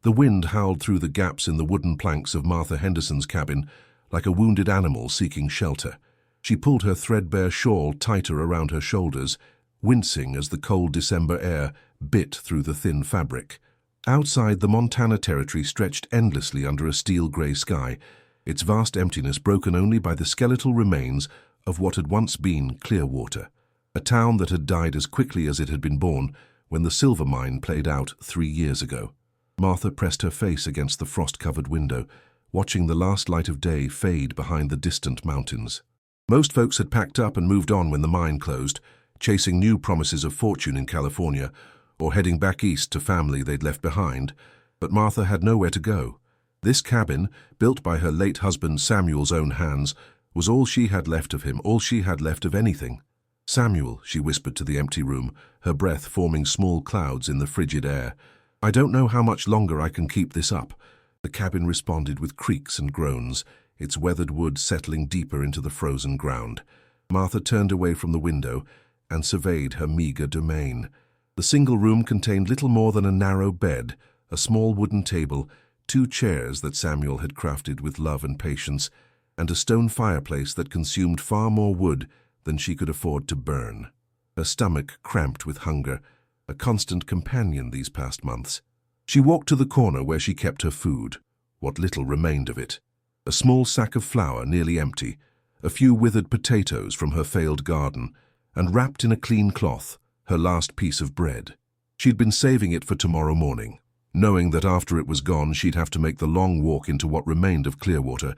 The wind howled through the gaps in the wooden planks of Martha Henderson's cabin like a wounded animal seeking shelter. She pulled her threadbare shawl tighter around her shoulders, wincing as the cold December air bit through the thin fabric. Outside, the Montana Territory stretched endlessly under a steel-gray sky, its vast emptiness broken only by the skeletal remains of what had once been Clearwater, a town that had died as quickly as it had been born when the silver mine played out 3 years ago. Martha pressed her face against the frost-covered window, watching the last light of day fade behind the distant mountains. Most folks had packed up and moved on when the mine closed, chasing new promises of fortune in California or heading back east to family they'd left behind, but Martha had nowhere to go. This cabin, built by her late husband Samuel's own hands, was all she had left of him, all she had left of anything. "Samuel," she whispered to the empty room, her breath forming small clouds in the frigid air. "I don't know how much longer I can keep this up." The cabin responded with creaks and groans, its weathered wood settling deeper into the frozen ground. Martha turned away from the window and surveyed her meager domain. The single room contained little more than a narrow bed, a small wooden table, 2 chairs that Samuel had crafted with love and patience, and a stone fireplace that consumed far more wood than she could afford to burn. Her stomach cramped with hunger, a constant companion these past months. She walked to the corner where she kept her food, what little remained of it. A small sack of flour nearly empty, a few withered potatoes from her failed garden, and wrapped in a clean cloth, her last piece of bread. She'd been saving it for tomorrow morning, knowing that after it was gone she'd have to make the long walk into what remained of Clearwater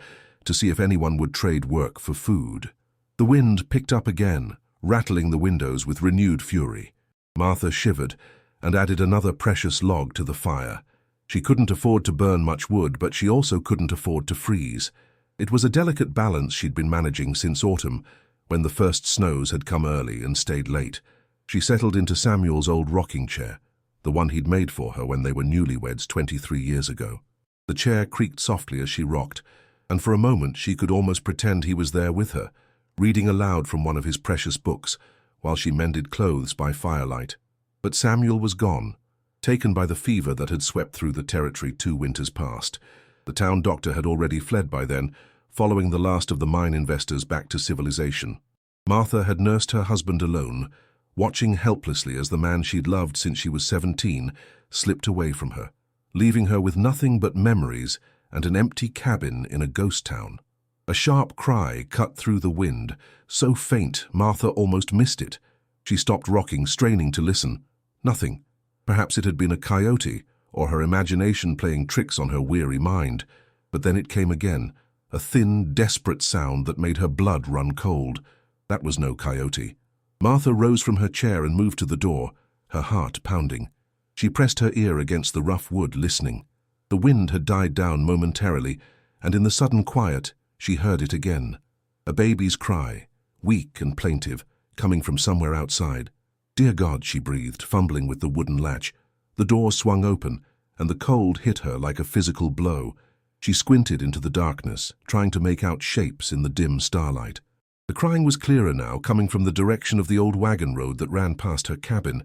to see if anyone would trade work for food. The wind picked up again, rattling the windows with renewed fury. Martha shivered and added another precious log to the fire. She couldn't afford to burn much wood, but she also couldn't afford to freeze. It was a delicate balance she'd been managing since autumn, when the first snows had come early and stayed late. She settled into Samuel's old rocking chair, the one he'd made for her when they were newlyweds 23 years ago. The chair creaked softly as she rocked, and for a moment she could almost pretend he was there with her, reading aloud from one of his precious books while she mended clothes by firelight. But Samuel was gone, taken by the fever that had swept through the territory 2 winters past. The town doctor had already fled by then, following the last of the mine investors back to civilization. Martha had nursed her husband alone, watching helplessly as the man she'd loved since she was 17 slipped away from her, leaving her with nothing but memories and an empty cabin in a ghost town. A sharp cry cut through the wind, so faint Martha almost missed it. She stopped rocking, straining to listen. Nothing. Perhaps it had been a coyote, or her imagination playing tricks on her weary mind. But then it came again, a thin, desperate sound that made her blood run cold. That was no coyote. Martha rose from her chair and moved to the door, her heart pounding. She pressed her ear against the rough wood, listening. The wind had died down momentarily, and in the sudden quiet, she heard it again. A baby's cry, weak and plaintive, coming from somewhere outside. "Dear God," she breathed, fumbling with the wooden latch. The door swung open, and the cold hit her like a physical blow. She squinted into the darkness, trying to make out shapes in the dim starlight. The crying was clearer now, coming from the direction of the old wagon road that ran past her cabin.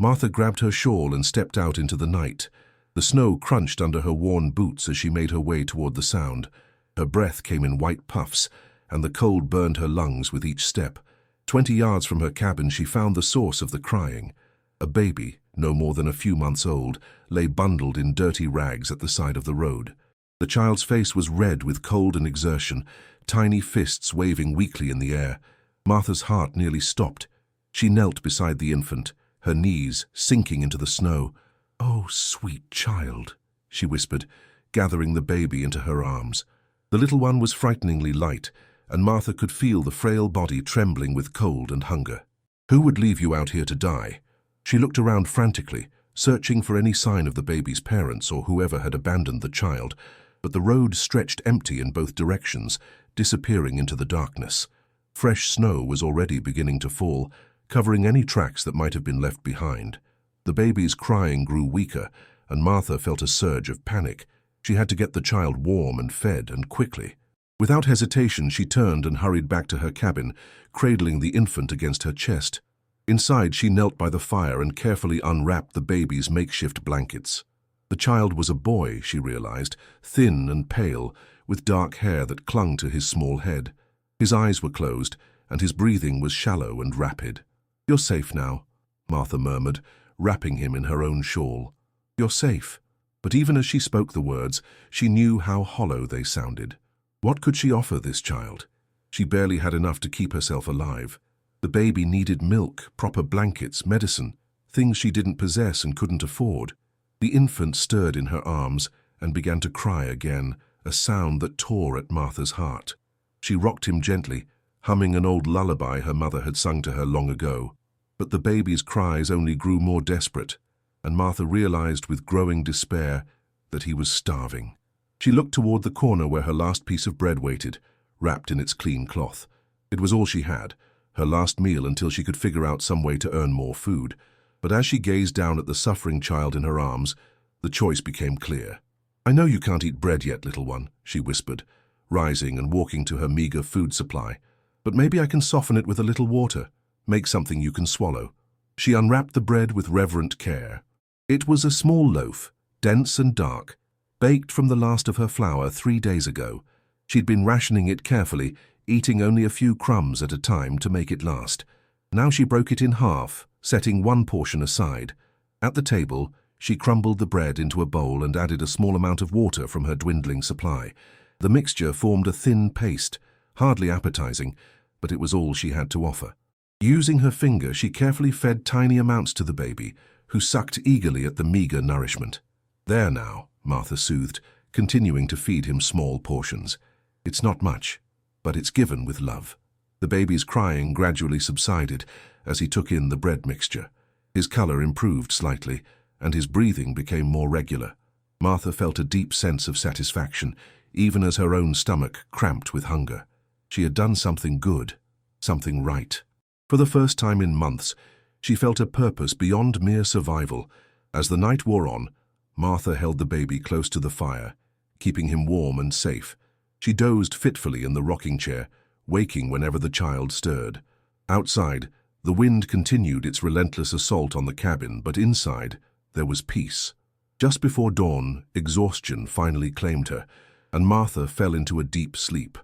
Martha grabbed her shawl and stepped out into the night. The snow crunched under her worn boots as she made her way toward the sound. Her breath came in white puffs, and the cold burned her lungs with each step. 20 yards from her cabin, she found the source of the crying. A baby, no more than a few months old, lay bundled in dirty rags at the side of the road. The child's face was red with cold and exertion, tiny fists waving weakly in the air. Martha's heart nearly stopped. She knelt beside the infant, her knees sinking into the snow. "Oh, sweet child," she whispered, gathering the baby into her arms. The little one was frighteningly light, and Martha could feel the frail body trembling with cold and hunger. "Who would leave you out here to die?" She looked around frantically, searching for any sign of the baby's parents or whoever had abandoned the child, but the road stretched empty in both directions, disappearing into the darkness. Fresh snow was already beginning to fall, covering any tracks that might have been left behind. The baby's crying grew weaker, and Martha felt a surge of panic. She had to get the child warm and fed, and quickly. Without hesitation, she turned and hurried back to her cabin, cradling the infant against her chest. Inside, she knelt by the fire and carefully unwrapped the baby's makeshift blankets. The child was a boy, she realized, thin and pale, with dark hair that clung to his small head. His eyes were closed, and his breathing was shallow and rapid. "You're safe now," Martha murmured, wrapping him in her own shawl. "You're safe." But even as she spoke the words, she knew how hollow they sounded. What could she offer this child? She barely had enough to keep herself alive. The baby needed milk, proper blankets, medicine, things she didn't possess and couldn't afford. The infant stirred in her arms and began to cry again, a sound that tore at Martha's heart. She rocked him gently, humming an old lullaby her mother had sung to her long ago. But the baby's cries only grew more desperate, and Martha realized with growing despair that he was starving. She looked toward the corner where her last piece of bread waited, wrapped in its clean cloth. It was all she had, her last meal until she could figure out some way to earn more food. But as she gazed down at the suffering child in her arms, the choice became clear. "I know you can't eat bread yet, little one," she whispered, rising and walking to her meager food supply. "But maybe I can soften it with a little water, make something you can swallow." She unwrapped the bread with reverent care. It was a small loaf, dense and dark, baked from the last of her flour 3 days ago. She'd been rationing it carefully, eating only a few crumbs at a time to make it last. Now she broke it in half, setting one portion aside. At the table, she crumbled the bread into a bowl and added a small amount of water from her dwindling supply. The mixture formed a thin paste, hardly appetizing, but it was all she had to offer. Using her finger, she carefully fed tiny amounts to the baby, who sucked eagerly at the meager nourishment. "There now," Martha soothed, continuing to feed him small portions. "It's not much, but it's given with love." The baby's crying gradually subsided as he took in the bread mixture. His color improved slightly, and his breathing became more regular. Martha felt a deep sense of satisfaction, even as her own stomach cramped with hunger. She had done something good, something right. For the first time in months, she felt a purpose beyond mere survival. As the night wore on, Martha held the baby close to the fire, keeping him warm and safe. She dozed fitfully in the rocking chair, waking whenever the child stirred. Outside, the wind continued its relentless assault on the cabin, but inside, there was peace. Just before dawn, exhaustion finally claimed her, and Martha fell into a deep sleep.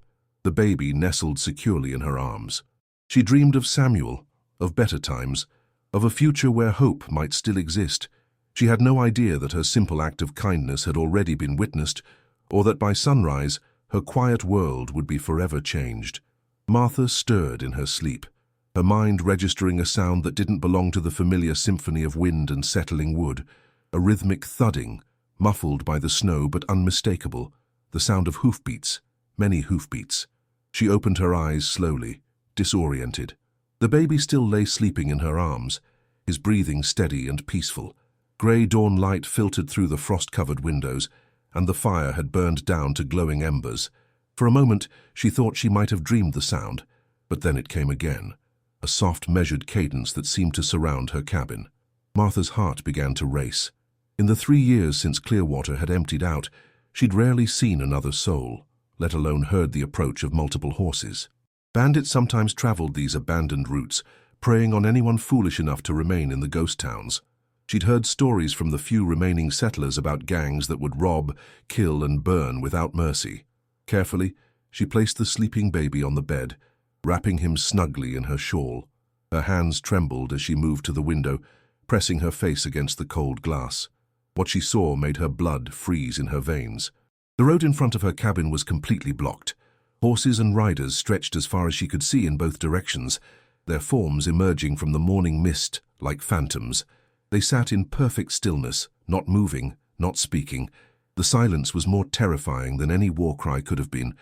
The baby nestled securely in her arms. She dreamed of Samuel, of better times, of a future where hope might still exist. She had no idea that her simple act of kindness had already been witnessed, or that by sunrise, her quiet world would be forever changed. Martha stirred in her sleep, her mind registering a sound that didn't belong to the familiar symphony of wind and settling wood, a rhythmic thudding, muffled by the snow but unmistakable, the sound of hoofbeats, many hoofbeats. She opened her eyes slowly, disoriented. The baby still lay sleeping in her arms, his breathing steady and peaceful. Grey dawn light filtered through the frost-covered windows, and the fire had burned down to glowing embers. For a moment, she thought she might have dreamed the sound, but then it came again, a soft, measured cadence that seemed to surround her cabin. Martha's heart began to race. In the 3 years since Clearwater had emptied out, she'd rarely seen another soul, let alone heard the approach of multiple horses. Bandits sometimes traveled these abandoned routes, preying on anyone foolish enough to remain in the ghost towns. She'd heard stories from the few remaining settlers about gangs that would rob, kill, and burn without mercy. Carefully, she placed the sleeping baby on the bed, wrapping him snugly in her shawl. Her hands trembled as she moved to the window, pressing her face against the cold glass. What she saw made her blood freeze in her veins. The road in front of her cabin was completely blocked. Horses and riders stretched as far as she could see in both directions, their forms emerging from the morning mist like phantoms. They sat in perfect stillness, not moving, not speaking. The silence was more terrifying than any war cry could have been.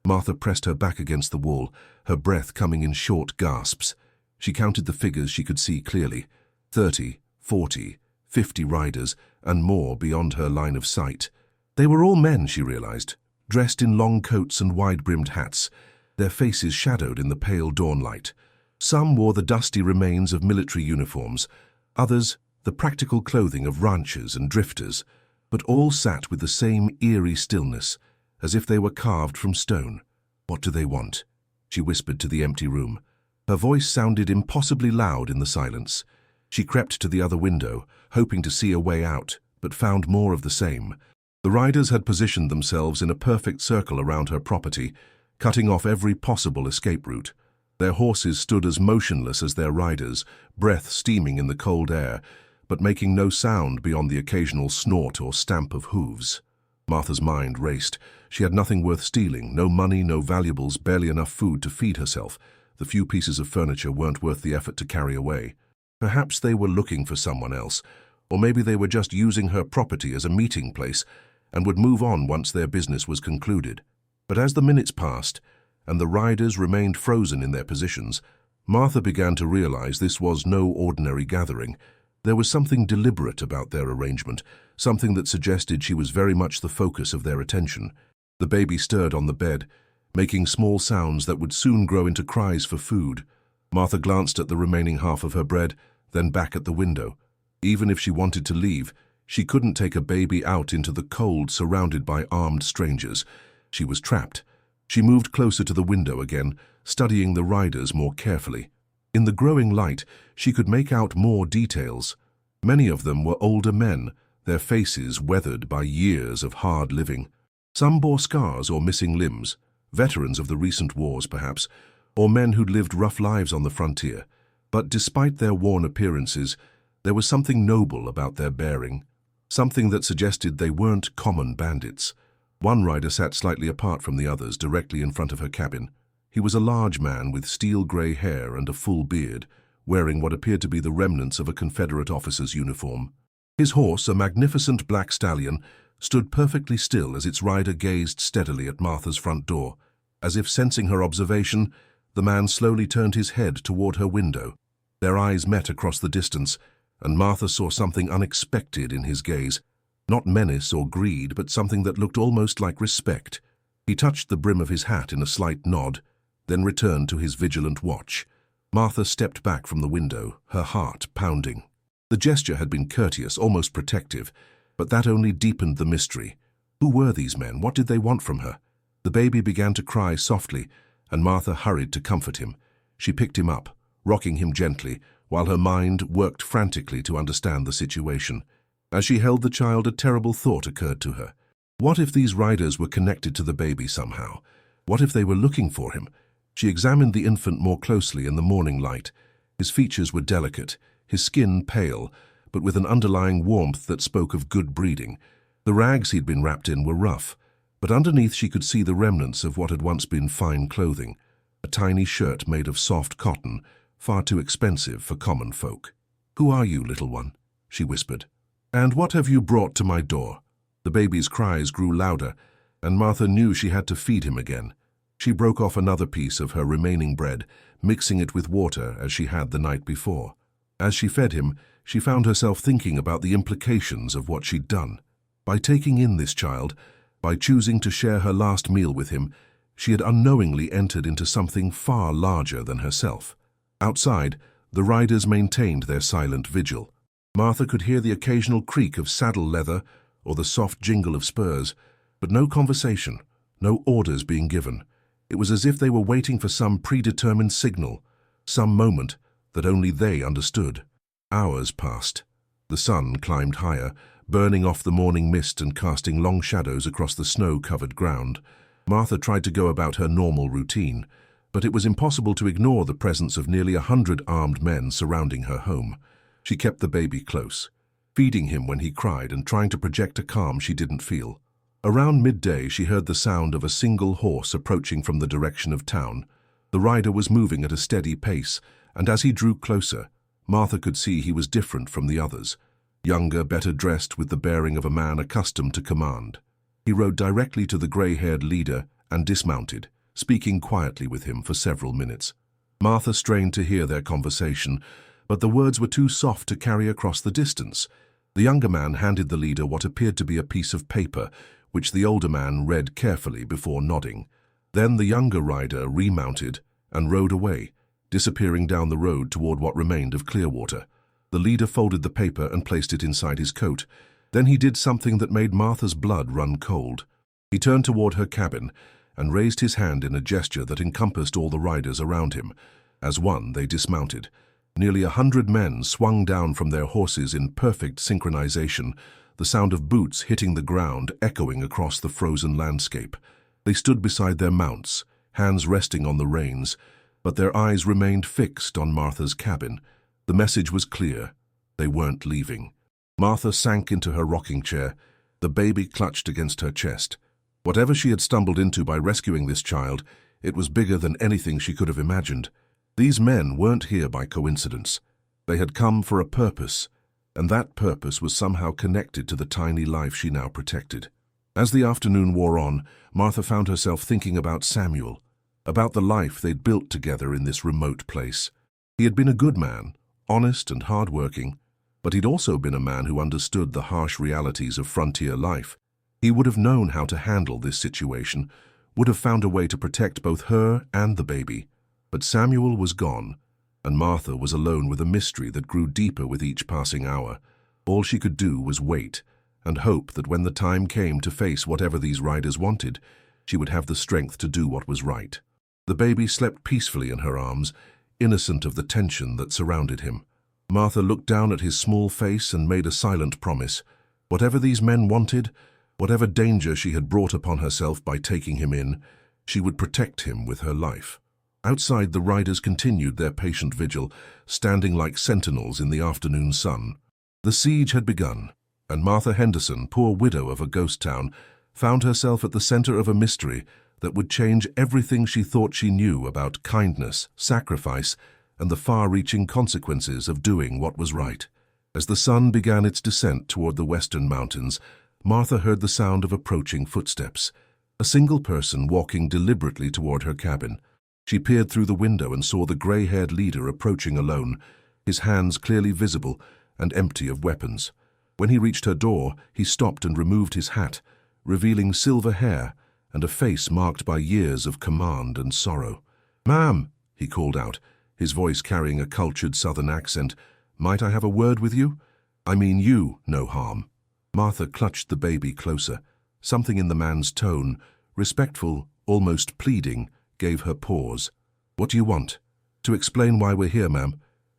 Martha pressed her back against the wall, her breath coming in short gasps. She counted the figures she could see clearly. 30, 40, 50 riders, and more beyond her line of sight. They were all men, she realized, dressed in long coats and wide-brimmed hats, their faces shadowed in the pale dawnlight. Some wore the dusty remains of military uniforms, others the practical clothing of ranchers and drifters, but all sat with the same eerie stillness, as if they were carved from stone. "What do they want?" she whispered to the empty room. Her voice sounded impossibly loud in the silence. She crept to the other window, hoping to see a way out, but found more of the same. The riders had positioned themselves in a perfect circle around her property, cutting off every possible escape route. Their horses stood as motionless as their riders, breath steaming in the cold air, but making no sound beyond the occasional snort or stamp of hooves. Martha's mind raced. She had nothing worth stealing, no money, no valuables, barely enough food to feed herself. The few pieces of furniture weren't worth the effort to carry away. Perhaps they were looking for someone else, or maybe they were just using her property as a meeting place and would move on once their business was concluded. But as the minutes passed, and the riders remained frozen in their positions, Martha began to realize this was no ordinary gathering. There was something deliberate about their arrangement, something that suggested she was very much the focus of their attention. The baby stirred on the bed, making small sounds that would soon grow into cries for food. Martha glanced at the remaining half of her bread, then back at the window. Even if she wanted to leave, she couldn't take a baby out into the cold surrounded by armed strangers. She was trapped. She moved closer to the window again, studying the riders more carefully. In the growing light, she could make out more details. Many of them were older men, their faces weathered by years of hard living. Some bore scars or missing limbs, veterans of the recent wars perhaps, or men who'd lived rough lives on the frontier. But despite their worn appearances, there was something noble about their bearing, something that suggested they weren't common bandits. One rider sat slightly apart from the others, directly in front of her cabin. He was a large man with steel-grey hair and a full beard, wearing what appeared to be the remnants of a Confederate officer's uniform. His horse, a magnificent black stallion, stood perfectly still as its rider gazed steadily at Martha's front door. As if sensing her observation, the man slowly turned his head toward her window. Their eyes met across the distance, and Martha saw something unexpected in his gaze. Not menace or greed, but something that looked almost like respect. He touched the brim of his hat in a slight nod, then returned to his vigilant watch. Martha stepped back from the window, her heart pounding. The gesture had been courteous, almost protective, but that only deepened the mystery. Who were these men? What did they want from her? The baby began to cry softly, and Martha hurried to comfort him. She picked him up, rocking him gently, while her mind worked frantically to understand the situation. As she held the child, a terrible thought occurred to her. What if these riders were connected to the baby somehow? What if they were looking for him? She examined the infant more closely in the morning light. His features were delicate, his skin pale, but with an underlying warmth that spoke of good breeding. The rags he'd been wrapped in were rough, but underneath she could see the remnants of what had once been fine clothing. A tiny shirt made of soft cotton, far too expensive for common folk. "Who are you, little one?" she whispered. "And what have you brought to my door?" The baby's cries grew louder, and Martha knew she had to feed him again. She broke off another piece of her remaining bread, mixing it with water as she had the night before. As she fed him, she found herself thinking about the implications of what she'd done. By taking in this child, by choosing to share her last meal with him, she had unknowingly entered into something far larger than herself. Outside, the riders maintained their silent vigil. Martha could hear the occasional creak of saddle leather or the soft jingle of spurs, but no conversation, no orders being given. It was as if they were waiting for some predetermined signal, some moment that only they understood. Hours passed. The sun climbed higher, burning off the morning mist and casting long shadows across the snow-covered ground. Martha tried to go about her normal routine, but it was impossible to ignore the presence of nearly 100 armed men surrounding her home. She kept the baby close, feeding him when he cried and trying to project a calm she didn't feel. Around midday, she heard the sound of a single horse approaching from the direction of town. The rider was moving at a steady pace, and as he drew closer, Martha could see he was different from the others, younger, better dressed, with the bearing of a man accustomed to command. He rode directly to the grey-haired leader and dismounted, speaking quietly with him for several minutes. Martha strained to hear their conversation, but the words were too soft to carry across the distance. The younger man handed the leader what appeared to be a piece of paper, which the older man read carefully before nodding. Then the younger rider remounted and rode away, disappearing down the road toward what remained of Clearwater. The leader folded the paper and placed it inside his coat. Then he did something that made Martha's blood run cold. He turned toward her cabin and raised his hand in a gesture that encompassed all the riders around him. As one, they dismounted. Nearly 100 men swung down from their horses in perfect synchronization, the sound of boots hitting the ground echoing across the frozen landscape. They stood beside their mounts, hands resting on the reins, but their eyes remained fixed on Martha's cabin. The message was clear. They weren't leaving. Martha sank into her rocking chair, the baby clutched against her chest. Whatever she had stumbled into by rescuing this child, it was bigger than anything she could have imagined. These men weren't here by coincidence. They had come for a purpose, and that purpose was somehow connected to the tiny life she now protected. As the afternoon wore on, Martha found herself thinking about Samuel, about the life they'd built together in this remote place. He had been a good man, honest and hard-working, but he'd also been a man who understood the harsh realities of frontier life. He would have known how to handle this situation, would have found a way to protect both her and the baby. But Samuel was gone, and Martha was alone with a mystery that grew deeper with each passing hour. All she could do was wait, and hope that when the time came to face whatever these riders wanted, she would have the strength to do what was right. The baby slept peacefully in her arms, innocent of the tension that surrounded him. Martha looked down at his small face and made a silent promise. Whatever these men wanted, whatever danger she had brought upon herself by taking him in, she would protect him with her life. Outside, the riders continued their patient vigil, standing like sentinels in the afternoon sun. The siege had begun, and Martha Henderson, poor widow of a ghost town, found herself at the center of a mystery that would change everything she thought she knew about kindness, sacrifice, and the far-reaching consequences of doing what was right. As the sun began its descent toward the western mountains, Martha heard the sound of approaching footsteps, a single person walking deliberately toward her cabin. She peered through the window and saw the gray-haired leader approaching alone, his hands clearly visible and empty of weapons. When he reached her door, he stopped and removed his hat, revealing silver hair and a face marked by years of command and sorrow. "Ma'am," he called out, his voice carrying a cultured southern accent, "might I have a word with you? I mean you, no harm." Martha clutched the baby closer. Something in the man's tone, respectful, almost pleading, gave her pause. "What do you want?" "To explain why we're here, ma'am.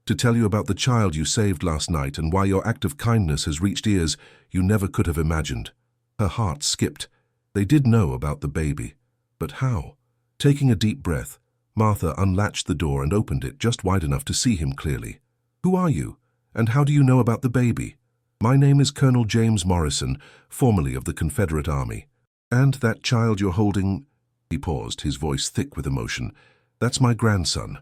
To tell you about the child you saved last night and why your act of kindness has reached ears you never could have imagined." Her heart skipped. They did know about the baby. But how? Taking a deep breath, Martha unlatched the door and opened it just wide enough to see him clearly. "Who are you? And how do you know about the baby?" "My name is Colonel James Morrison, formerly of the Confederate Army." "And that child you're holding—" He paused, his voice thick with emotion. "That's my grandson."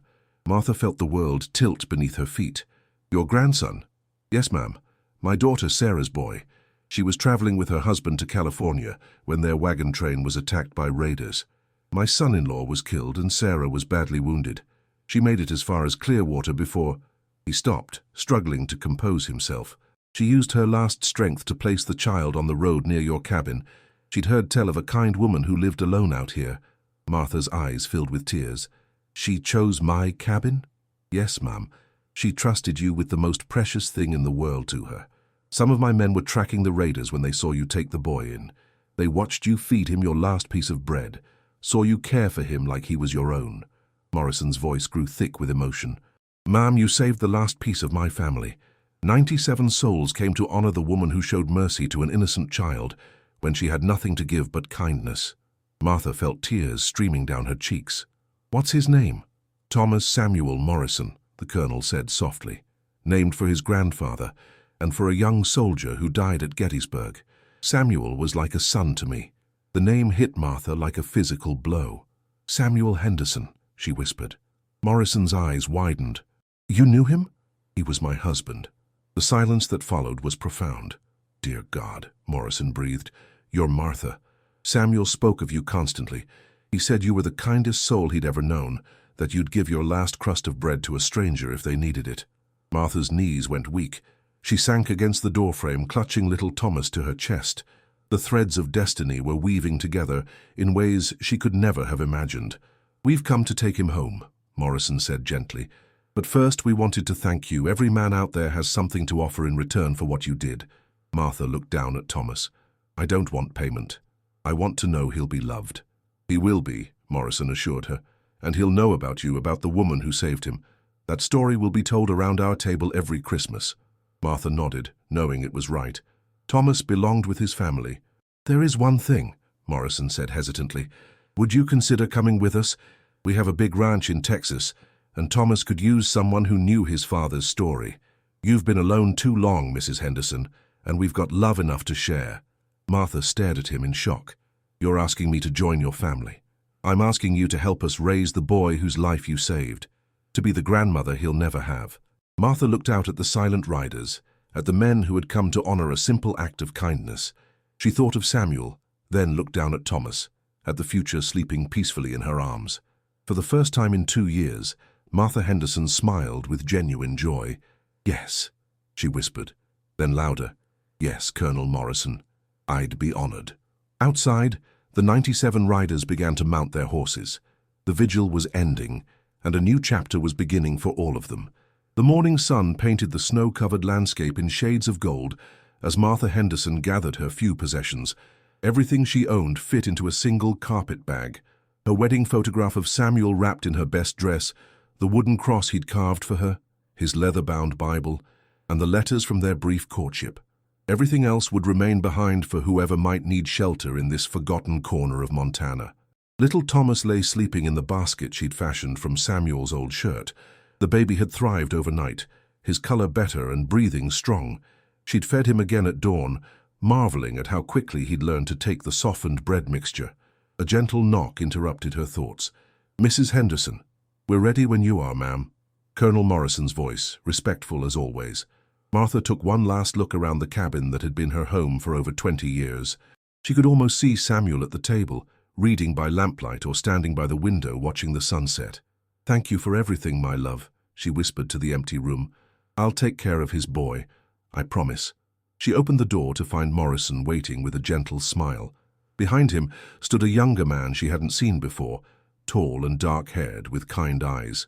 Martha felt the world tilt beneath her feet. "Your grandson?" "Yes, ma'am. My daughter Sarah's boy. She was traveling with her husband to California when their wagon train was attacked by raiders. My son-in-law was killed and Sarah was badly wounded. She made it as far as Clearwater before—" He stopped, struggling to compose himself. "She used her last strength to place the child on the road near your cabin. She'd heard tell of a kind woman who lived alone out here." Martha's eyes filled with tears. "She chose my cabin?" "Yes, ma'am. She trusted you with the most precious thing in the world to her. Some of my men were tracking the raiders when they saw you take the boy in. They watched you feed him your last piece of bread, saw you care for him like he was your own." Morrison's voice grew thick with emotion. "Ma'am, you saved the last piece of my family. 97 souls came to honor the woman who showed mercy to an innocent child when she had nothing to give but kindness." Martha felt tears streaming down her cheeks. "What's his name?" "Thomas Samuel Morrison," the colonel said softly. "Named for his grandfather and for a young soldier who died at Gettysburg. Samuel was like a son to me." The name hit Martha like a physical blow. "Samuel Henderson," she whispered. Morrison's eyes widened. "You knew him?" "He was my husband." The silence that followed was profound. "Dear God," Morrison breathed, "you're Martha. Samuel spoke of you constantly. He said you were the kindest soul he'd ever known, that you'd give your last crust of bread to a stranger if they needed it." Martha's knees went weak. She sank against the doorframe, clutching little Thomas to her chest. The threads of destiny were weaving together in ways she could never have imagined. "We've come to take him home," Morrison said gently. "But first we wanted to thank you. Every man out there has something to offer in return for what you did." Martha looked down at Thomas. "I don't want payment. I want to know he'll be loved." "He will be," Morrison assured her. "And he'll know about you, about the woman who saved him. That story will be told around our table every Christmas." Martha nodded, knowing it was right. Thomas belonged with his family. "There is one thing," Morrison said hesitantly. "Would you consider coming with us? We have a big ranch in Texas, and Thomas could use someone who knew his father's story. You've been alone too long, Mrs. Henderson, and we've got love enough to share." Martha stared at him in shock. "You're asking me to join your family. I'm asking you to help us raise the boy whose life you saved, to be the grandmother he'll never have." Martha looked out at the silent riders, at the men who had come to honor a simple act of kindness. She thought of Samuel, then looked down at Thomas, at the future sleeping peacefully in her arms. For the first time in 2 years, Martha Henderson smiled with genuine joy. "Yes," she whispered, then louder, "Yes, Colonel Morrison, I'd be honored." Outside, the 97 riders began to mount their horses. The vigil was ending, and a new chapter was beginning for all of them. The morning sun painted the snow-covered landscape in shades of gold as Martha Henderson gathered her few possessions. Everything she owned fit into a single carpet bag. Her wedding photograph of Samuel wrapped in her best dress, the wooden cross he'd carved for her, his leather-bound Bible, and the letters from their brief courtship. Everything else would remain behind for whoever might need shelter in this forgotten corner of Montana. Little Thomas lay sleeping in the basket she'd fashioned from Samuel's old shirt. The baby had thrived overnight, his color better and breathing strong. She'd fed him again at dawn, marveling at how quickly he'd learned to take the softened bread mixture. A gentle knock interrupted her thoughts. "Mrs. Henderson." "We're ready when you are, ma'am." Colonel Morrison's voice, respectful as always. Martha took one last look around the cabin that had been her home for over 20 years. She could almost see Samuel at the table, reading by lamplight or standing by the window watching the sunset. "Thank you for everything, my love," she whispered to the empty room. "I'll take care of his boy, I promise." She opened the door to find Morrison waiting with a gentle smile. Behind him stood a younger man she hadn't seen before, tall and dark-haired with kind eyes.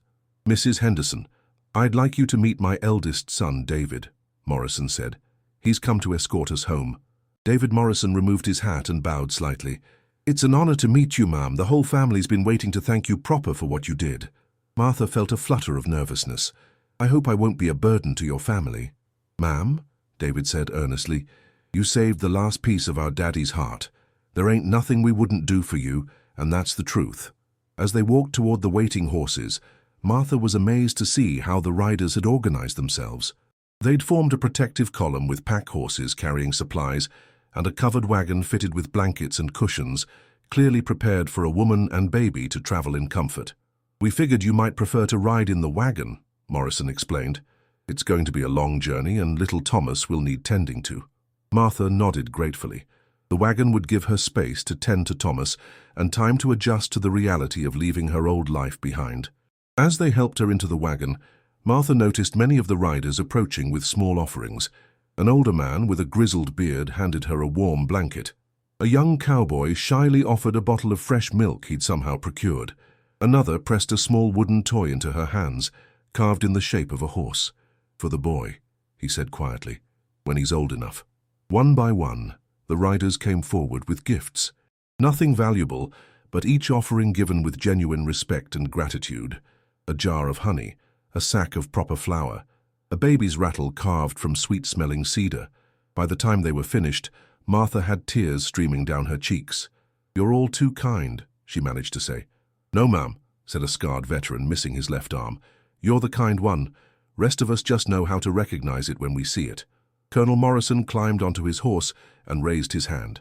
"Mrs. Henderson, I'd like you to meet my eldest son, David," Morrison said. "He's come to escort us home." David Morrison removed his hat and bowed slightly. "It's an honor to meet you, ma'am. The whole family's been waiting to thank you proper for what you did." Martha felt a flutter of nervousness. "I hope I won't be a burden to your family." "Ma'am," David said earnestly, "you saved the last piece of our daddy's heart. There ain't nothing we wouldn't do for you, and that's the truth." As they walked toward the waiting horses, Martha was amazed to see how the riders had organized themselves. They'd formed a protective column with pack horses carrying supplies and a covered wagon fitted with blankets and cushions, clearly prepared for a woman and baby to travel in comfort. "We figured you might prefer to ride in the wagon," Morrison explained. "It's going to be a long journey and little Thomas will need tending to." Martha nodded gratefully. The wagon would give her space to tend to Thomas and time to adjust to the reality of leaving her old life behind. As they helped her into the wagon, Martha noticed many of the riders approaching with small offerings. An older man with a grizzled beard handed her a warm blanket. A young cowboy shyly offered a bottle of fresh milk he'd somehow procured. Another pressed a small wooden toy into her hands, carved in the shape of a horse. "For the boy," he said quietly, "when he's old enough." One by one, the riders came forward with gifts. Nothing valuable, but each offering given with genuine respect and gratitude. A jar of honey, a sack of proper flour, a baby's rattle carved from sweet-smelling cedar. By the time they were finished, Martha had tears streaming down her cheeks. "You're all too kind," she managed to say. "No, ma'am," said a scarred veteran, missing his left arm. "You're the kind one. Rest of us just know how to recognize it when we see it." Colonel Morrison climbed onto his horse and raised his hand.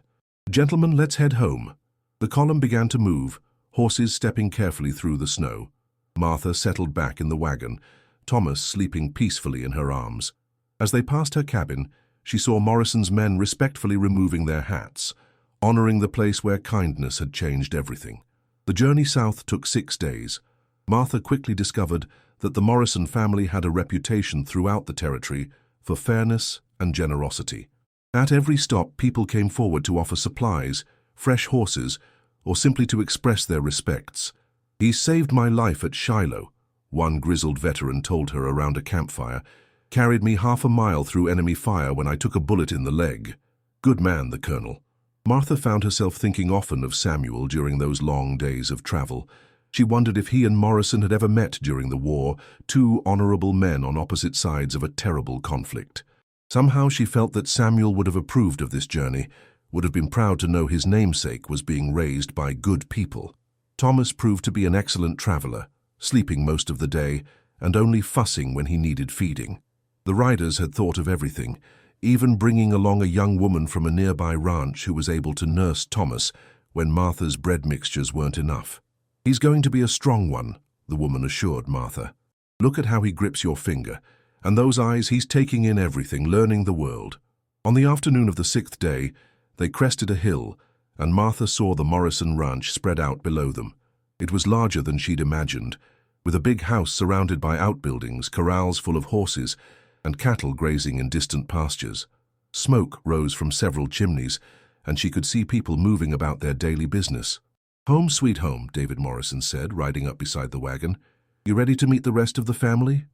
"Gentlemen, let's head home." The column began to move, horses stepping carefully through the snow. Martha settled back in the wagon, Thomas sleeping peacefully in her arms. As they passed her cabin, she saw Morrison's men respectfully removing their hats, honoring the place where kindness had changed everything. The journey south took 6 days. Martha quickly discovered that the Morrison family had a reputation throughout the territory for fairness and generosity. At every stop, people came forward to offer supplies, fresh horses, or simply to express their respects. "He saved my life at Shiloh," one grizzled veteran told her around a campfire. "Carried me half a mile through enemy fire when I took a bullet in the leg." Good man, the colonel. Martha found herself thinking often of Samuel during those long days of travel. She wondered if he and Morrison had ever met during the war, two honorable men on opposite sides of a terrible conflict. Somehow she felt that Samuel would have approved of this journey, would have been proud to know his namesake was being raised by good people. Thomas proved to be an excellent traveler, sleeping most of the day and only fussing when he needed feeding. The riders had thought of everything, even bringing along a young woman from a nearby ranch who was able to nurse Thomas when Martha's bread mixtures weren't enough. "He's going to be a strong one," the woman assured Martha. "Look at how he grips your finger, and those eyes, he's taking in everything, learning the world." On the afternoon of the 6th day, they crested a hill, and Martha saw the Morrison ranch spread out below them. It was larger than she'd imagined, with a big house surrounded by outbuildings, corrals full of horses, and cattle grazing in distant pastures. Smoke rose from several chimneys, and she could see people moving about their daily business. "Home sweet home," David Morrison said, riding up beside the wagon. "You ready to meet the rest of the family?"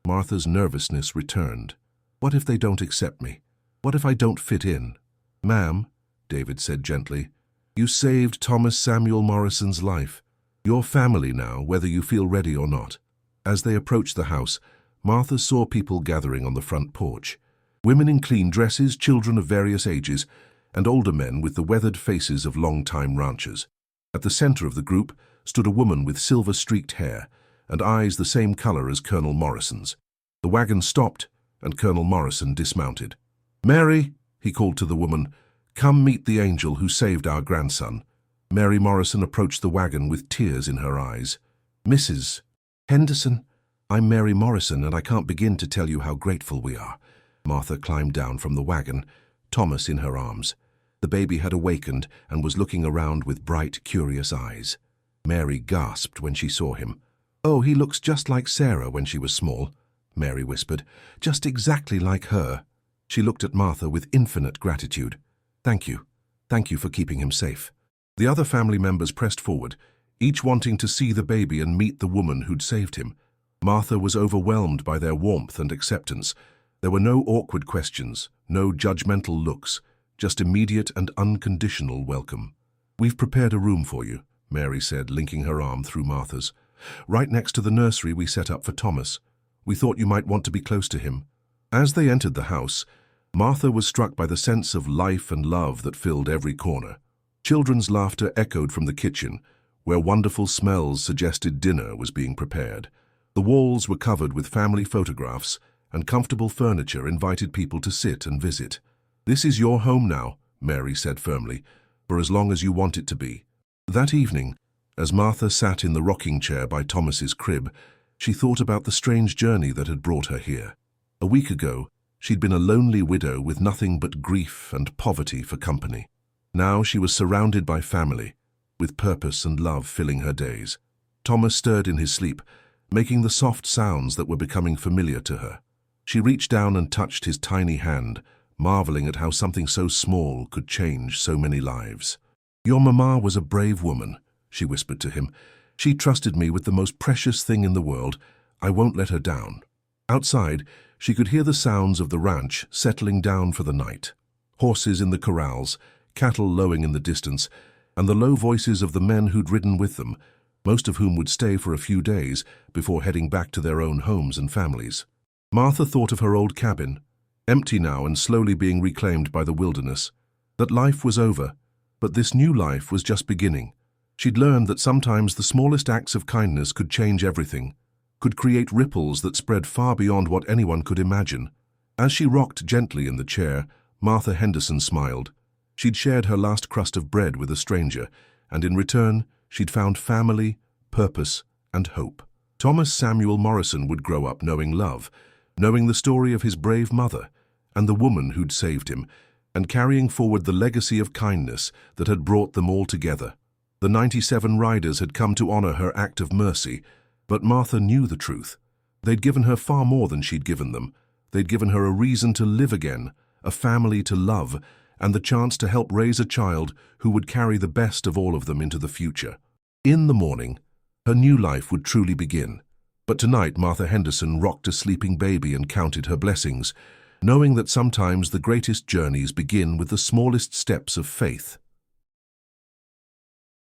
Martha's nervousness returned. "What if they don't accept me? What if I don't fit in?" "Ma'am," David said gently, "you saved Thomas Samuel Morrison's life. You're family now, whether you feel ready or not." As they approached the house, Martha saw people gathering on the front porch. Women in clean dresses, children of various ages, and older men with the weathered faces of long-time ranchers. At the center of the group stood a woman with silver-streaked hair and eyes the same color as Colonel Morrison's. The wagon stopped, and Colonel Morrison dismounted. "Mary," he called to the woman, "come meet the angel who saved our grandson." Mary Morrison approached the wagon with tears in her eyes. "Mrs. Henderson, I'm Mary Morrison, and I can't begin to tell you how grateful we are." Martha climbed down from the wagon, Thomas in her arms. The baby had awakened and was looking around with bright, curious eyes. Mary gasped when she saw him. "Oh, he looks just like Sarah when she was small," Mary whispered. "Just exactly like her." She looked at Martha with infinite gratitude. "Thank you. Thank you for keeping him safe." The other family members pressed forward, each wanting to see the baby and meet the woman who'd saved him. Martha was overwhelmed by their warmth and acceptance. There were no awkward questions, no judgmental looks, just immediate and unconditional welcome. "We've prepared a room for you," Mary said, linking her arm through Martha's. "Right next to the nursery we set up for Thomas. We thought you might want to be close to him." As they entered the house, Martha was struck by the sense of life and love that filled every corner. Children's laughter echoed from the kitchen, where wonderful smells suggested dinner was being prepared. The walls were covered with family photographs, and comfortable furniture invited people to sit and visit. "This is your home now," Mary said firmly, "for as long as you want it to be." That evening, as Martha sat in the rocking chair by Thomas's crib, she thought about the strange journey that had brought her here. A week ago, she'd been a lonely widow with nothing but grief and poverty for company. Now she was surrounded by family, with purpose and love filling her days. Thomas stirred in his sleep, making the soft sounds that were becoming familiar to her. She reached down and touched his tiny hand, marveling at how something so small could change so many lives. "Your mama was a brave woman," she whispered to him. "She trusted me with the most precious thing in the world. I won't let her down." Outside, she could hear the sounds of the ranch settling down for the night. Horses in the corrals, cattle lowing in the distance, and the low voices of the men who'd ridden with them, most of whom would stay for a few days before heading back to their own homes and families. Martha thought of her old cabin, empty now and slowly being reclaimed by the wilderness. That life was over, but this new life was just beginning. She'd learned that sometimes the smallest acts of kindness could change everything, could create ripples that spread far beyond what anyone could imagine. As she rocked gently in the chair, Martha Henderson smiled. She'd shared her last crust of bread with a stranger, and in return, she'd found family, purpose, and hope. Thomas Samuel Morrison would grow up knowing love, knowing the story of his brave mother and the woman who'd saved him, and carrying forward the legacy of kindness that had brought them all together. The 97 riders had come to honor her act of mercy, but Martha knew the truth. They'd given her far more than she'd given them. They'd given her a reason to live again, a family to love, and the chance to help raise a child who would carry the best of all of them into the future. In the morning, her new life would truly begin. But tonight Martha Henderson rocked a sleeping baby and counted her blessings, knowing that sometimes the greatest journeys begin with the smallest steps of faith.